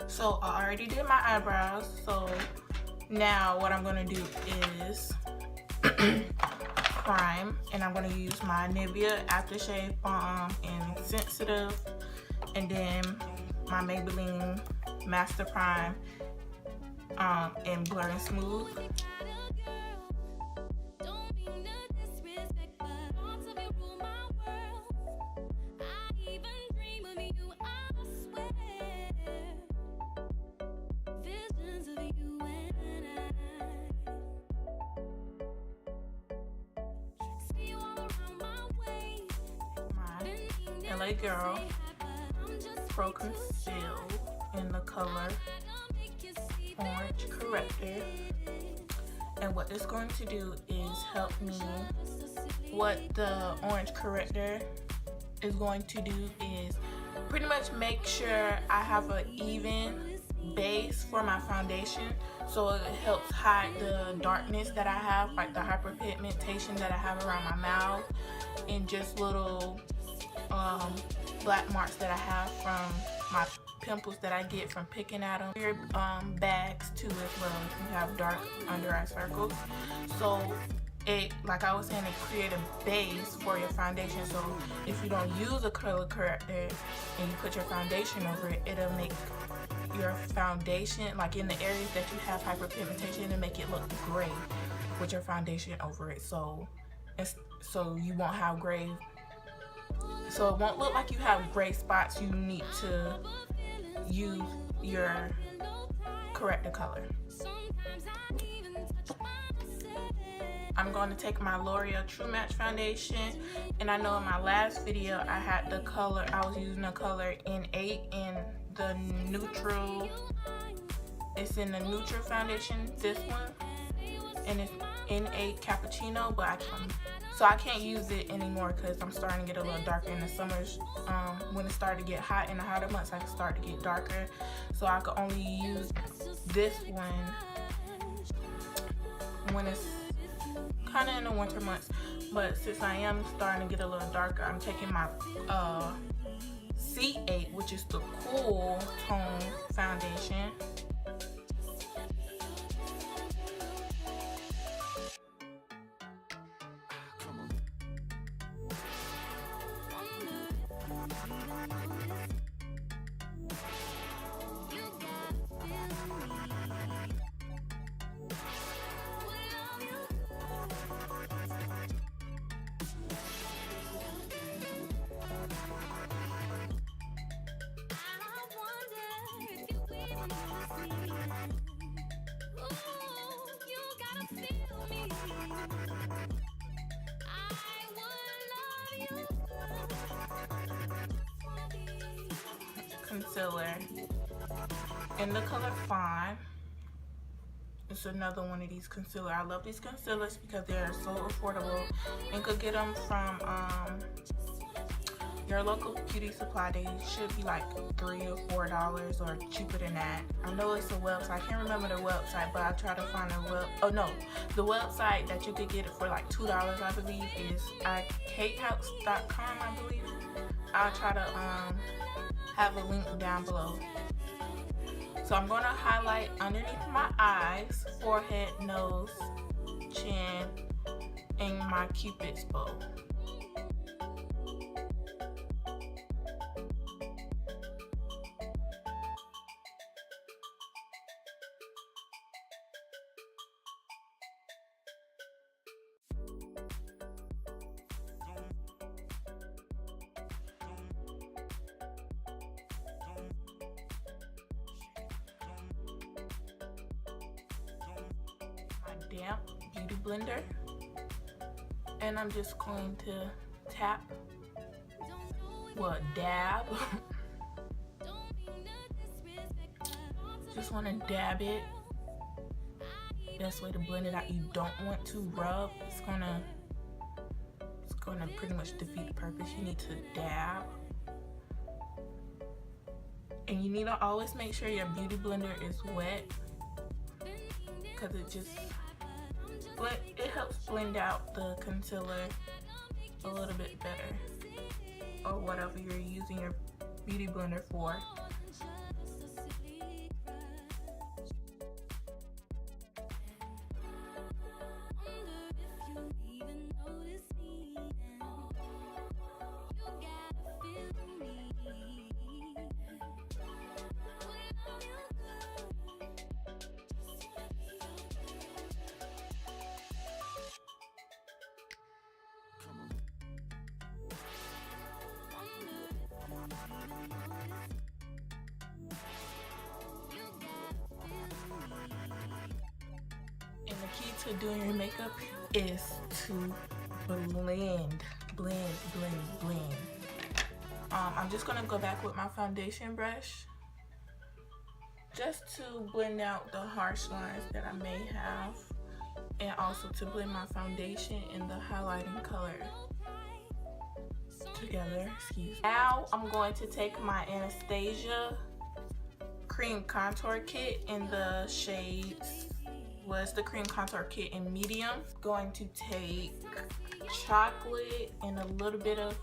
So I already did my eyebrows, so now what I'm going to do is prime, and I'm going to use my Nieva Aftershave Balm in Sensitive, and then my Maybelline Master Prime in Blur and Smooth. LA Girl Pro Conceal in the color Orange Corrector, and what it's going to do is help me. What the Orange Corrector is going to do is pretty much make sure I have an even base for my foundation, so it helps hide the darkness that I have, like the hyperpigmentation that I have around my mouth, and just little black marks that I have from my pimples that I get from picking at them. Your bags too as well if you have dark under eye circles. So it, like I was saying, it create a base for your foundation. So if you don't use a color corrector and you put your foundation over it, it'll make your foundation, like in the areas that you have hyperpigmentation, it'll make it look gray with your foundation over it. So you won't have gray. So it won't look like you have gray spots. You need to use your corrector color. I'm going to take my L'Oreal True Match foundation, and I know in my last video I had the color, I was using the color N8 in the neutral, it's in the neutral foundation, this one, and it's N8 Cappuccino, but I can't use it anymore because I'm starting to get a little darker in the summers. When it started to get hot in the hotter months, I can start to get darker. So I could only use this one when it's kind of in the winter months. But since I am starting to get a little darker, I'm taking my C8, which is the cool tone foundation. Concealer in the color Fawn. It's another one of these concealer. I love these concealers because they're so affordable, and could get them from your local beauty supply. They should be like $3 or $4 or cheaper than that. I know it's a website. I can't remember the website, but I try to find the website that you could get it for like $2, I believe, is katehouse.com, I believe. I'll try to have a link down below. So I'm going to highlight underneath my eyes, forehead, nose, chin, and my Cupid's bow. Damp beauty blender, and I'm just going to dab. Just want to dab it. Best way to blend it out. You don't want to rub. It's gonna pretty much defeat the purpose. You need to dab, and you need to always make sure your beauty blender is wet, because it helps blend out the concealer a little bit better, or whatever you're using your beauty blender for. to doing your makeup is to blend. I'm just gonna go back with my foundation brush just to blend out the harsh lines that I may have, and also to blend my foundation and the highlighting color together. Excuse me. Now I'm going to take my Anastasia cream contour kit in the shades, was the cream contour kit in medium. Going to take chocolate and a little bit of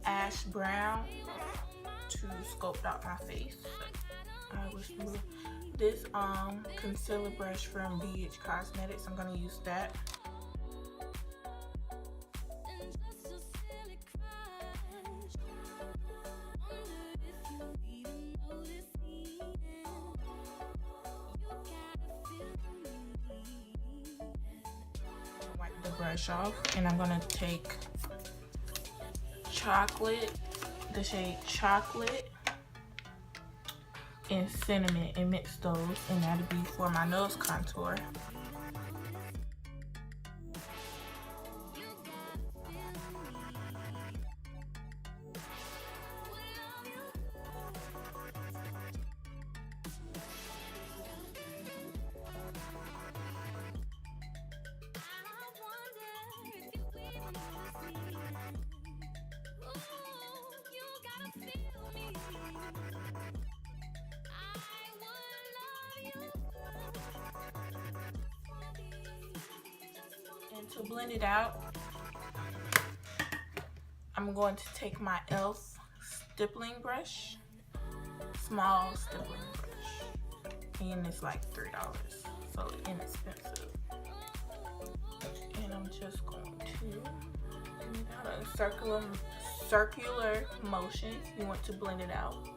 ash brown to sculpt out my face. I was this concealer brush from ABH Cosmetics. I'm gonna use that. Wipe the brush off, and I'm gonna take chocolate, the shade chocolate and cinnamon, and mix those, and that'll be for my nose contour. And to blend it out, I'm going to take my E.L.F. stippling brush, small stippling brush, and it's like $3, so inexpensive. And I'm just going to blend it out in circular motions. You want to blend it out.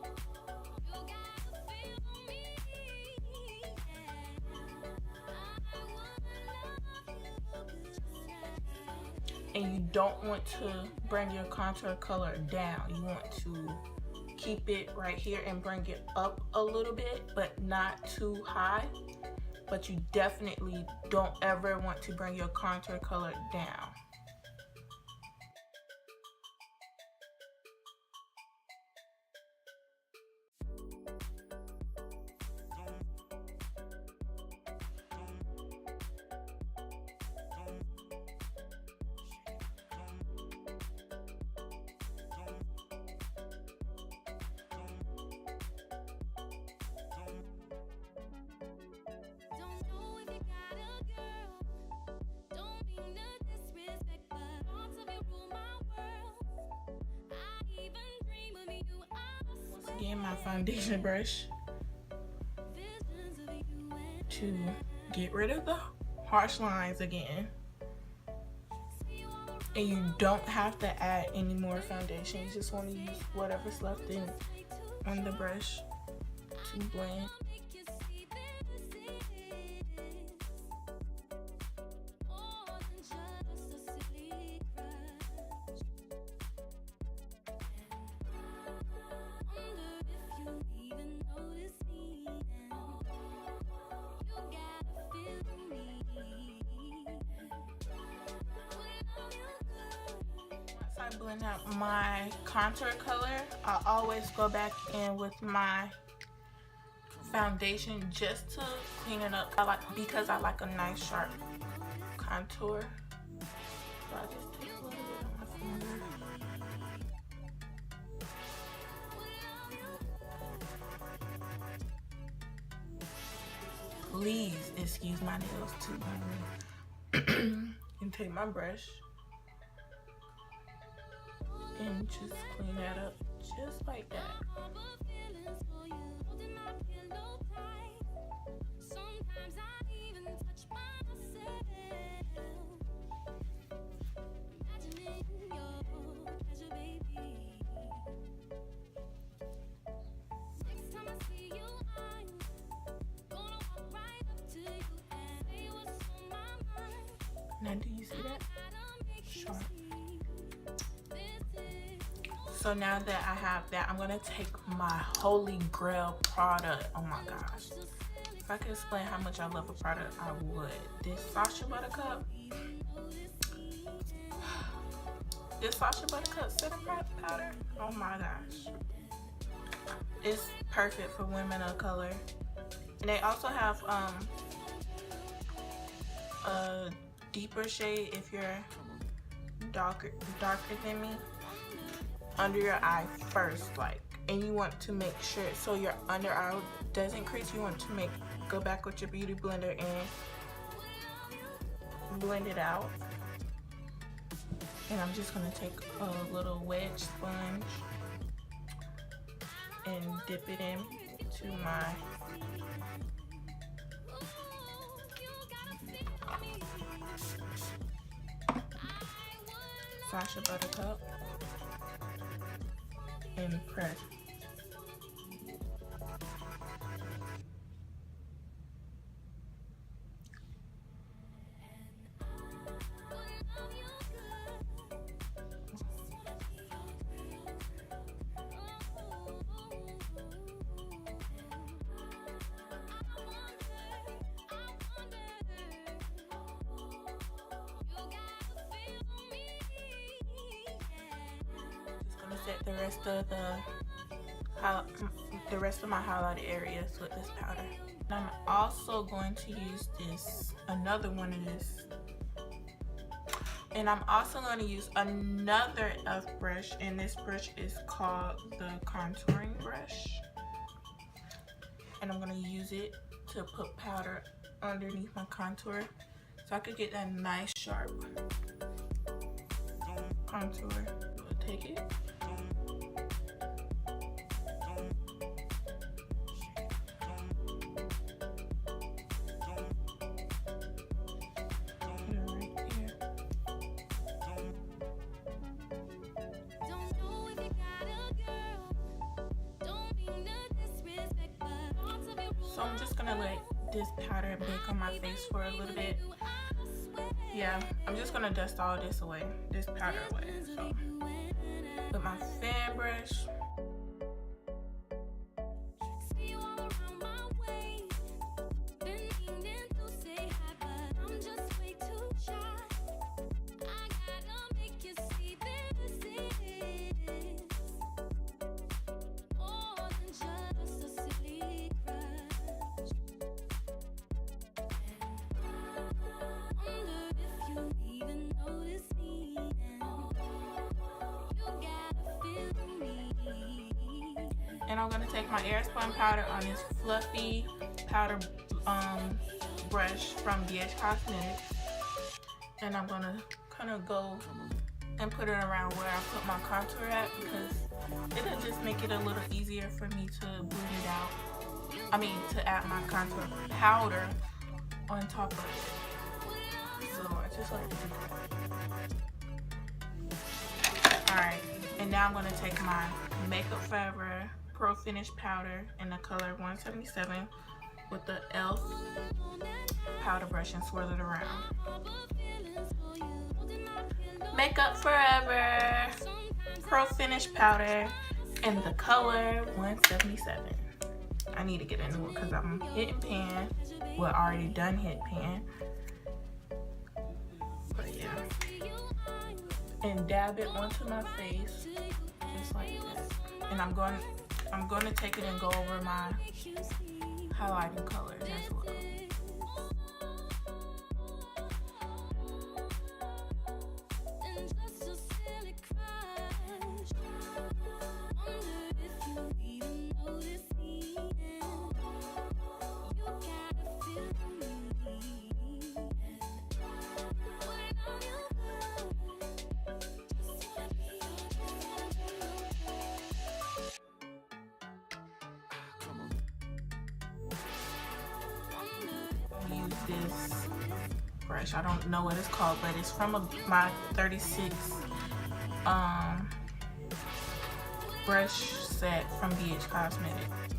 And you don't want to bring your contour color down. You want to keep it right here and bring it up a little bit, but not too high. But you definitely don't ever want to bring your contour color down. Again, my foundation brush to get rid of the harsh lines again. And you don't have to add any more foundation. You just want to use whatever's left in on the brush to blend. I blend out my contour color, I always go back in with my foundation just to clean it up. Because I like a nice sharp contour. So I just take a little bit on my finger. Please excuse my nails too. And take my brush and just clean that up just like that. Now do you see that? Sharp. So now that I have that, I'm gonna take my holy grail product. Oh my gosh. if I could explain how much I love a product, I would. This Sacha Buttercup. This Sacha Buttercup setting powder. Oh my gosh. It's perfect for women of color. And they also have a deeper shade if you're darker than me, under your eye first, like, and you want to make sure so your under eye doesn't crease. You want to go back with your beauty blender and blend it out. And I'm just gonna take a little wedge sponge and dip it in to my Sacha Buttercup and press. Set the rest of my highlighted areas with this powder. And I'm also going to use another one of this, and I'm also going to use another e.l.f. brush, and this brush is called the contouring brush, and I'm going to use it to put powder underneath my contour so I could get that nice sharp contour. We'll take it. So I'm just gonna let this powder bake on my face for a little bit. Yeah, I'm just gonna dust all this away, this powder away. So with my fan brush, and I'm going to take my AirSpun powder on this fluffy powder brush from ABH Cosmetics, and I'm going to kind of go and put it around where I put my contour at, because it'll just make it a little easier for me to blend it out. I mean, to add my contour powder on top of it. So I just like to do that. Alright, and now I'm going to take my Makeup Forever Pro Finish powder in the color 177 with the e.l.f. powder brush and swirl it around. Makeup Forever Pro Finish powder in the color 177. I need to get into it because I'm hitting pan. Well, already done hit pan. But yeah. And dab it onto my face just like that. And I'm going to take it and go over my highlighting colors as well. This brush, I don't know what it's called, but it's from my 36 brush set from ABH Cosmetics.